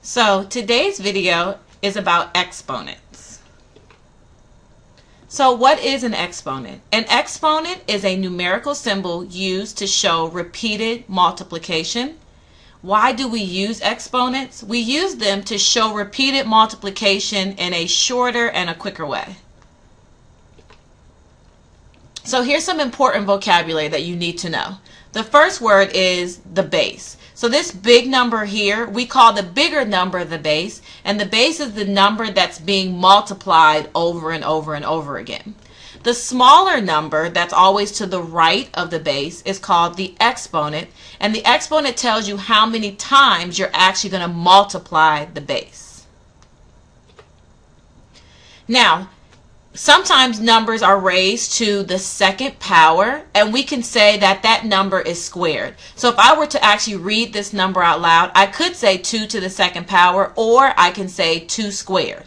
So today's video is about exponents. So what is an exponent? An exponent is a numerical symbol used to show repeated multiplication. Why do we use exponents? We use them to show repeated multiplication in a shorter and a quicker way. So here's some important vocabulary that you need to know. The first word is the base. So this big number here, we call the bigger number the base, and the base is the number that's being multiplied over and over and over again. The smaller number that's always to the right of the base is called the exponent, and the exponent tells you how many times you're actually going to multiply the base. Now, sometimes numbers are raised to the second power, and we can say that that number is squared. So if I were to actually read this number out loud, I could say 2 to the second power, or I can say 2 squared.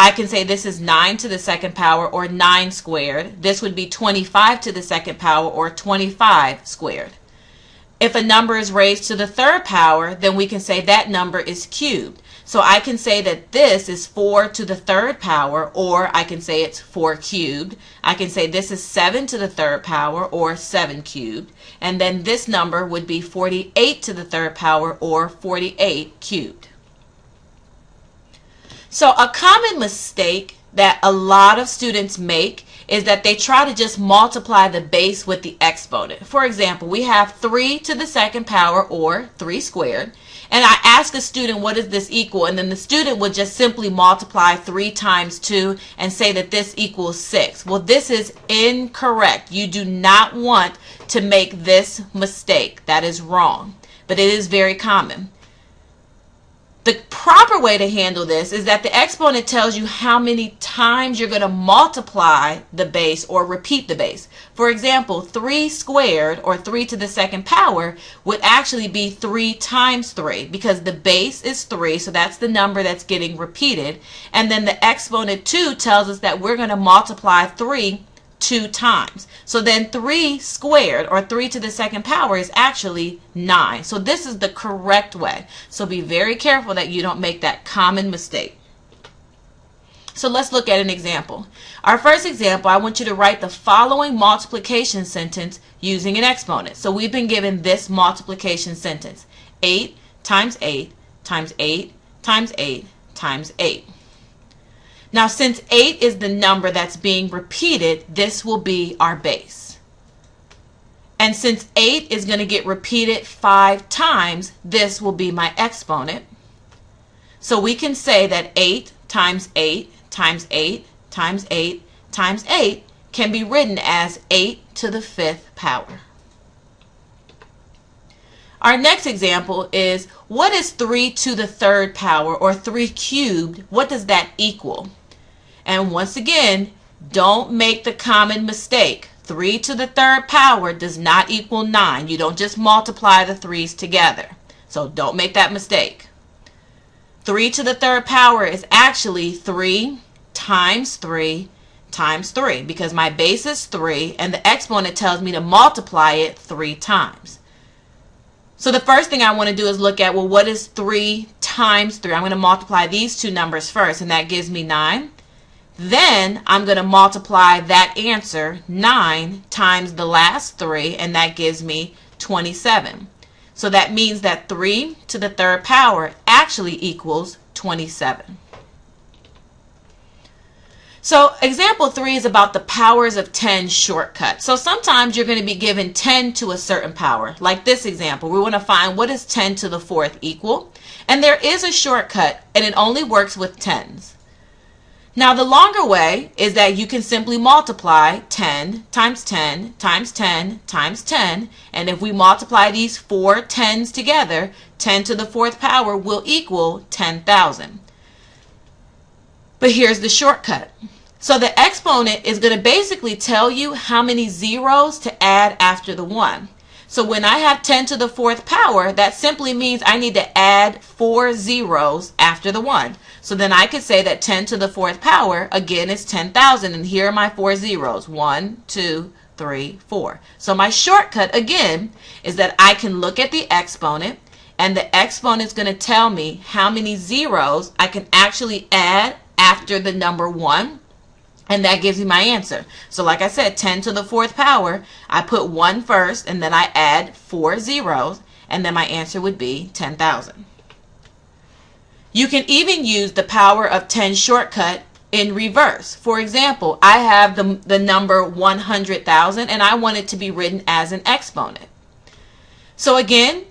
I can say this is 9 to the second power, or 9 squared. This would be 25 to the second power, or 25 squared. If a number is raised to the third power, then we can say that number is cubed. So I can say that this is 4 to the third power, or I can say it's 4 cubed. I can say this is 7 to the third power, or 7 cubed. And then this number would be 48 to the third power, or 48 cubed. So a common mistake that a lot of students make is that they try to just multiply the base with the exponent. For example, we have 3 to the second power, or 3 squared, and I ask a student, what does this equal? And then the student would just simply multiply 3 times 2 and say that this equals 6. Well, this is incorrect. You do not want to make this mistake. That is wrong, but it is very common. The proper way to handle this is that the exponent tells you how many times you're going to multiply the base or repeat the base. For example, 3 squared, or 3 to the second power, would actually be 3 times 3 because the base is 3, so that's the number that's getting repeated. And then the exponent 2 tells us that we're going to multiply 3 2 times. So then 3 squared, or 3 to the second power, is actually 9. So this is the correct way. So be very careful that you don't make that common mistake. So let's look at an example. Our first example, I want you to write the following multiplication sentence using an exponent. So we've been given this multiplication sentence: 8 times 8 times 8 times 8 times 8. Now, since 8 is the number that's being repeated, this will be our base. And since 8 is going to get repeated 5 times, this will be my exponent. So we can say that 8 times 8 times 8 times 8 times 8 can be written as 8 to the 5th power. Our next example is, what is 3 to the third power, or 3 cubed? What does that equal? And once again, don't make the common mistake. 3 to the third power does not equal 9. You don't just multiply the 3's together. So don't make that mistake. 3 to the third power is actually 3 times 3 times 3, because my base is 3 and the exponent tells me to multiply it 3 times. So the first thing I want to do is look at, well, what is 3 times 3? I'm going to multiply these two numbers first, and that gives me 9. Then I'm going to multiply that answer, 9, times the last 3, and that gives me 27. So that means that 3 to the third power actually equals 27. So example 3 is about the powers of 10 shortcut. So sometimes you're going to be given 10 to a certain power. Like this example, we want to find what is 10 to the 4th equal. And there is a shortcut, and it only works with 10s. Now the longer way is that you can simply multiply 10 times 10 times 10 times 10, and if we multiply these 4 10s together, 10 to the 4th power will equal 10,000. But here's the shortcut. So the exponent is going to basically tell you how many zeros to add after the 1. So when I have 10 to the 4th power, that simply means I need to add 4 zeros after the 1. So then I could say that 10 to the 4th power, again, is 10,000. And here are my 4 zeros. 1, 2, 3, 4. So my shortcut, again, is that I can look at the exponent. and the exponent is going to tell me how many zeros I can actually add after the number 1, and that gives me my answer. So like I said, 10 to the 4th power, I put 1 first, and then I add 4 zeros, and then my answer would be 10,000. You can even use the power of 10 shortcut in reverse. For example, I have the number 100,000, and I want it to be written as an exponent. So again,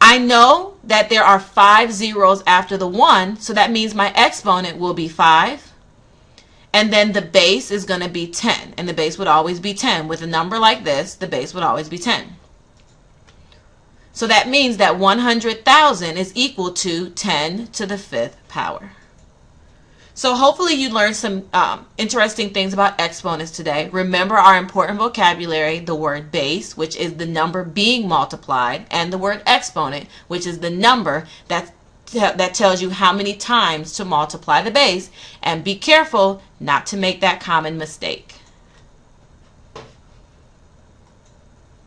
I know that there are 5 zeros after the 1, so that means my exponent will be 5. And then the base is going to be 10, and the base would always be 10. With a number like this, the base would always be 10. So that means that 100,000 is equal to 10 to the 5th power. So hopefully you learned some interesting things about exponents today. Remember our important vocabulary, the word base, which is the number being multiplied, and the word exponent, which is the number that tells you how many times to multiply the base. And be careful not to make that common mistake.